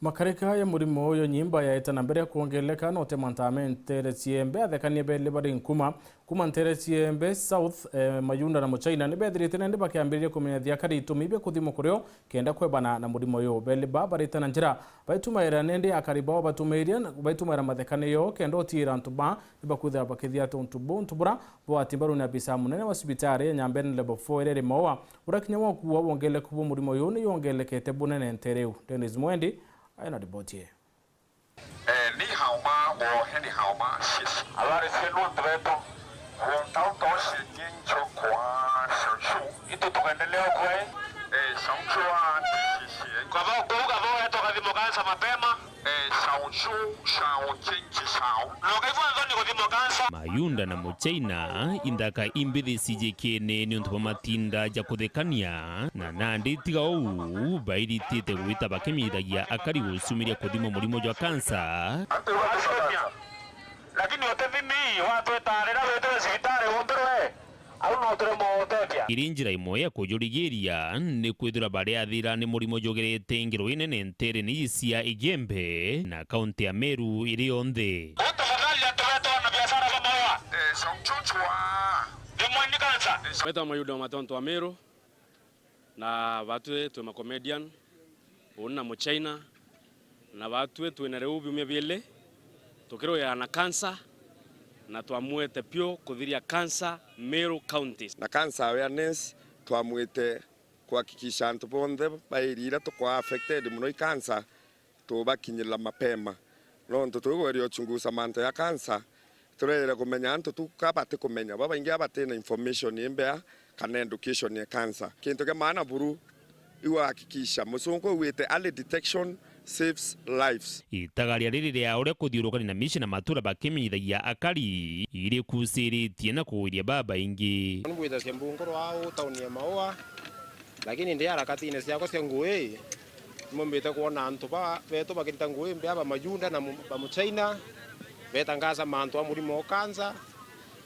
Makarika ya murimo yo nyimba ya etana mbere kuongeleka no temantame ntere chiembe athekanie bele bari nkuma kuma ntere chiembe south mayunda na muchaina ni bethirite nende bakiambiriria kumenyithia kari itumibe kuthimo kuryo kenda kwebana na murimo yo bele bari tana njira baitumaira nende akariba batumeiria baitumaira mathekanie yo kenda otira ntuba nibakuthira bakithia tontubu ntubura bwatimbaru na bisa munene wa sibitari nyambe level 4 ere mowa urakinya wa kuwa wongele kubo murimo yo ni yongelekete bunene ntereu Dennis Mwendi aina ripoti ye. Ni hao ma wo heni hao ma shisi. Alare se no treto. Wo tao to shi jin cho kwa shou. Ito tukaendelea kwa shangchua shisi. Kwa vao eto kadhimo kansa mapema. Shangchu shao jinji shao. Lokaifu anzoni kadhimo kansa. Mayunda na muchaina indaka imbithi CJKN ni untupa matinda jakuthekania na nandi tiga ou bairitite gwita bakimithagia akari gusumiria kuthimo murimo jwa kansa. Lakini otethimi watu etarera wetwe sibitari wonderwe au no turemo otethia irinjira imwe ya kujurigiria ni kwithira bari athira ni murimo jogerete ngiro inene ntere ni isia Igembe na kaunti ya Meru iri onthe. Weta mayuda wa matonto wa Meru na watu tu ma comedian una muchaina na watu tu na reubi umebele tokero ya na kansa na tuamwete pio kuthiria kansa Meru County na cancer awareness tuamwete kuhakikisha antu bonthe bairira tukwa affected muno cancer tubakinyira mapema no ntu tugwerio uchunguza manto ya cancer turere kumenya antu tukabate kumenya baba ingia bate na information imbea kana education ya cancer kintu ke maana buru iwa hakikisha musungu wite early detection saves lives. Itagaria riri ria uria kuthiurukani na mishi na matura bakimithagia akari iri kusiritie na kuwiria baba ingi nbwita sembungoro au tauni ya maua lakini ndi harakati ine ciako cia ngui mumbite kuona antu ba beto bakirita ngui mbea ba Mayunda na ba muchaina betangaza mantu amurimo kanza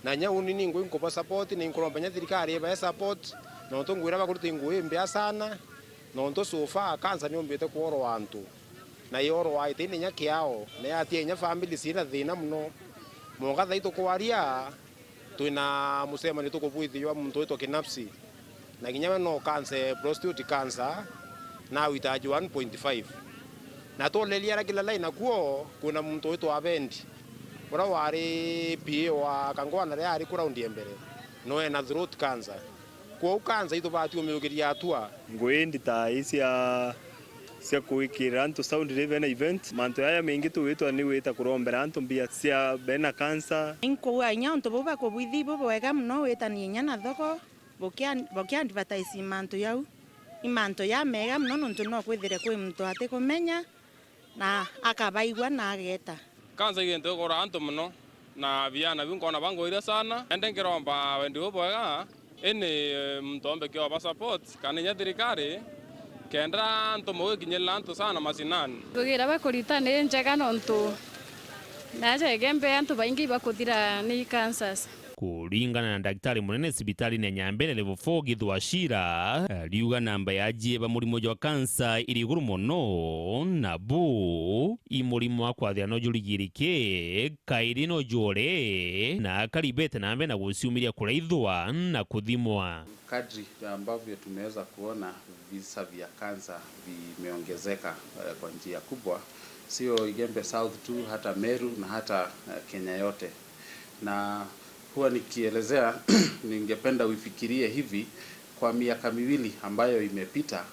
na nyauni ni ngui nkopa support ni nkoromba thirikari ba support no tungwira bakuruta ngui mbea sana no nto sofa kanza ni umbite kuoro antu na yoro wa ite nya kiao na atie nya family sina thina muno monga thaito kwaria tuina musema ni tukubuithio muntu wetu kinafsi na kinyama no cancer prostate cancer na witaji 1.5 na tolelia kila line kuo kuna muntu wetu abendi ora wari PA wa kangwana ria ari kuraundi mbere no ena throat cancer kwa cancer ito bati umeogeria atua ngwendi ta isia sia kuikira antu sound reven event manto haya mengi tu wetu ni weta kurombera antu mbia sia bena cancer inko anya antu boba ko bwithi bobo wega mno weta ni nyana thoko bokia advertisement yau imanto ya mega mno nuntu no kwithire kwi muntu ate kumenya na akabaigwa na ageta kansa igente gora antu mno na viana vinko na bango ira sana ende ngiromba wendi boga ene mtombe kyo ba support kanenya thirikari kendra nto mo kinyela nto sana masinani kugira bakuritane njega nonto naje Igembe antu baingi bakuthira ni cancers kuringana na daktari munene sibitari na Nyambere level 4 Githwachira riuga namba ya jieba murimo jwa kansa iri guru muno na bu imurimo akwathia no jurigirike kairi no jore na karibete nambe na gusiumiria kuraithwa na kuthimwa. Kadri ambavyo tumeweza kuona visa vya kansa vimeongezeka kwa njia kubwa, sio Igembe South tu, hata Meru na hata Kenya yote. Na huwa nikielezea ningependa uifikirie hivi, kwa miaka miwili ambayo imepita,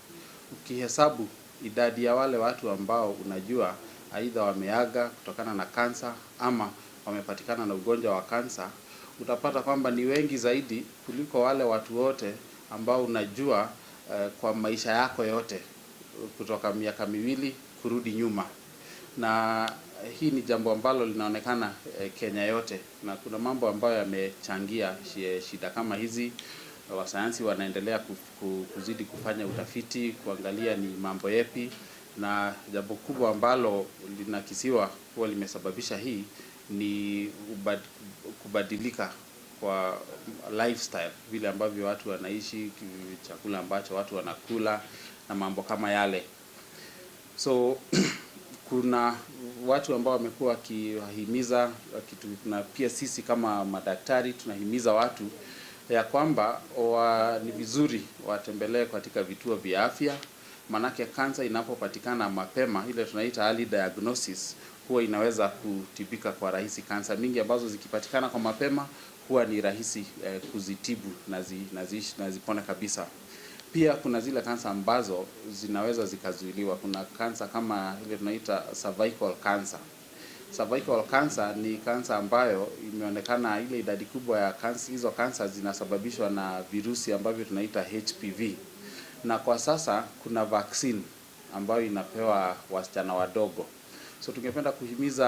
ukihesabu idadi ya wale watu ambao unajua aidha wameaga kutokana na kansa ama wamepatikana na ugonjwa wa kansa, utapata kwamba ni wengi zaidi kuliko wale watu wote ambao unajua kwa maisha yako yote kutoka miaka miwili kurudi nyuma. Na hii ni jambo ambalo linaonekana Kenya yote, na kuna mambo ambayo yamechangia shida kama hizi. Wasayansi wanaendelea kuzidi kufanya utafiti kuangalia ni mambo yapi, na jambo kubwa ambalo linakisiwa kuwa limesababisha hii ni kubadilika kwa lifestyle, vile ambavyo watu wanaishi, chakula ambacho watu wanakula na mambo kama yale. So kuna watu ambao wamekuwa wakiwahimiza, na pia sisi kama madaktari tunahimiza watu ya kwamba ni vizuri watembelee katika vituo vya afya, manake kansa inapopatikana mapema, ile tunaita early diagnosis, huwa inaweza kutibika kwa rahisi. Kansa mingi ambazo zikipatikana kwa mapema huwa ni rahisi kuzitibu na zipone kabisa. Pia kuna zile kansa ambazo zinaweza zikazuiliwa. Kuna kansa kama ile tunaita cervical cancer. Cervical cancer ni kansa ambayo imeonekana ile idadi kubwa ya kansa, hizo kansa zinasababishwa na virusi ambavyo tunaita HPV. Na kwa sasa kuna vaccine ambayo inapewa wasichana wadogo. So tungependa kuhimiza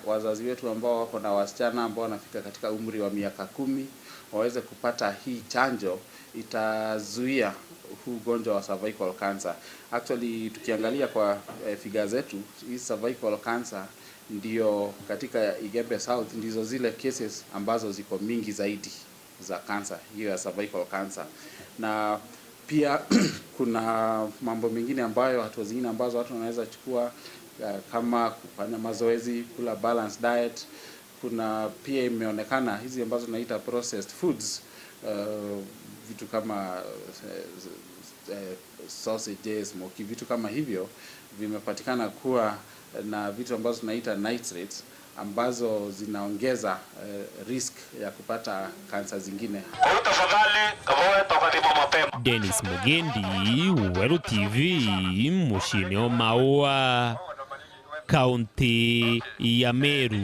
wazazi wetu ambao wako na wasichana ambao wanafika katika umri wa miaka 10 waweze kupata hii chanjo. Itazuia huu ugonjwa wa cervical cancer. Actually tukiangalia kwa figures zetu, hii cervical cancer ndio katika Igembe South ndizo zile cases ambazo ziko mingi zaidi za cancer hiyo ya cervical cancer. Na pia kuna mambo mengine ambayo hatua zingine ambazo watu wanaweza chukua kama kufanya mazoezi, kula balanced diet. Kuna pia imeonekana hizi ambazo tunaita processed foods, vitu kama sausages, smoky, vitu kama hivyo vimepatikana kuwa na vitu ambazo tunaita nitrates ambazo zinaongeza risk ya kupata kansa zingine. Dennis Mugendi, Weru TV, Mushini Maua, Kaunti ya Meru.